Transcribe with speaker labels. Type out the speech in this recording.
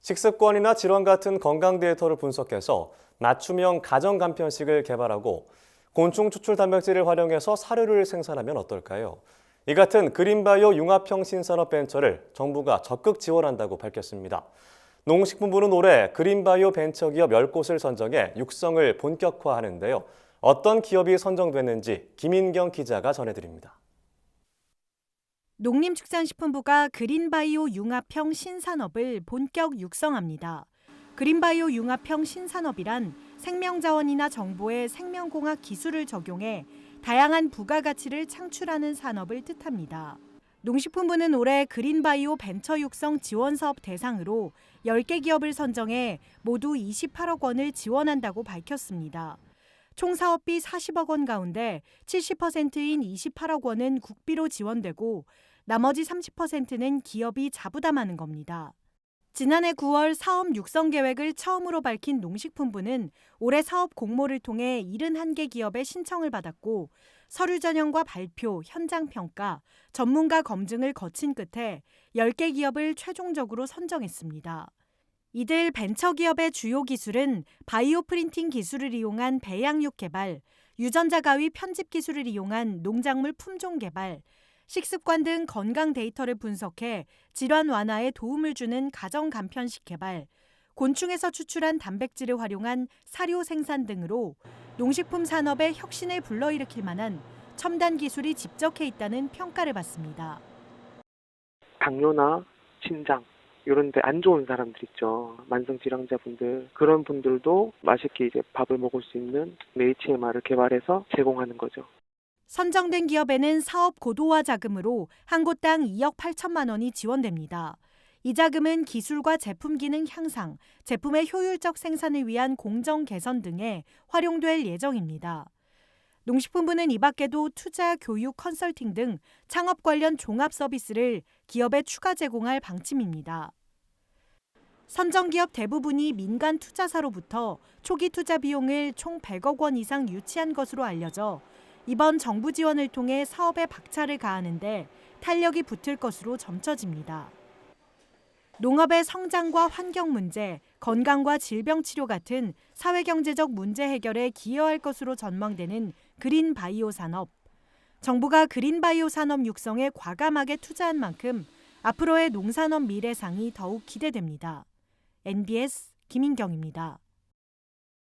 Speaker 1: 식습관이나 질환 같은 건강 데이터를 분석해서 맞춤형 가정 간편식을 개발하고 곤충 추출 단백질을 활용해서 사료를 생산하면 어떨까요? 이 같은 그린바이오 융합형 신산업 벤처를 정부가 적극 지원한다고 밝혔습니다. 농식품부는 올해 그린바이오 벤처기업 10곳을 선정해 육성을 본격화하는데요. 어떤 기업이 선정됐는지 김인경 기자가 전해드립니다.
Speaker 2: 농림축산식품부가 그린바이오 융합형 신산업을 본격 육성합니다. 그린바이오 융합형 신산업이란 생명자원이나 정보의 생명공학 기술을 적용해 다양한 부가가치를 창출하는 산업을 뜻합니다. 농식품부는 올해 그린바이오 벤처 육성 지원 사업 대상으로 10개 기업을 선정해 모두 28억 원을 지원한다고 밝혔습니다. 총 사업비 40억 원 가운데 70%인 28억 원은 국비로 지원되고 나머지 30%는 기업이 자부담하는 겁니다. 지난해 9월 사업 육성 계획을 처음으로 밝힌 농식품부는 올해 사업 공모를 통해 71개 기업의 신청을 받았고 서류 전형과 발표, 현장 평가, 전문가 검증을 거친 끝에 10개 기업을 최종적으로 선정했습니다. 이들 벤처기업의 주요 기술은 바이오 프린팅 기술을 이용한 배양육 개발, 유전자 가위 편집 기술을 이용한 농작물 품종 개발, 식습관 등 건강 데이터를 분석해 질환 완화에 도움을 주는 가정 간편식 개발, 곤충에서 추출한 단백질을 활용한 사료 생산 등으로 농식품 산업의 혁신을 불러일으킬 만한 첨단 기술이 집적해 있다는 평가를 받습니다.
Speaker 3: 당뇨나 신장 이런 데 안 좋은 사람들 있죠. 만성질환자분들. 그런 분들도 맛있게 이제 밥을 먹을 수 있는 HMR을 개발해서 제공하는 거죠.
Speaker 2: 선정된 기업에는 사업 고도화 자금으로 한 곳당 2억 8천만 원이 지원됩니다. 이 자금은 기술과 제품 기능 향상, 제품의 효율적 생산을 위한 공정 개선 등에 활용될 예정입니다. 농식품부는 이 밖에도 투자, 교육, 컨설팅 등 창업 관련 종합 서비스를 기업에 추가 제공할 방침입니다. 선정 기업 대부분이 민간 투자사로부터 초기 투자 비용을 총 100억 원 이상 유치한 것으로 알려져 이번 정부 지원을 통해 사업에 박차를 가하는데 탄력이 붙을 것으로 점쳐집니다. 농업의 성장과 환경 문제, 건강과 질병 치료 같은 사회경제적 문제 해결에 기여할 것으로 전망되는 그린바이오 산업. 정부가 그린바이오 산업 육성에 과감하게 투자한 만큼 앞으로의 농산업 미래상이 더욱 기대됩니다. NBS 김인경입니다.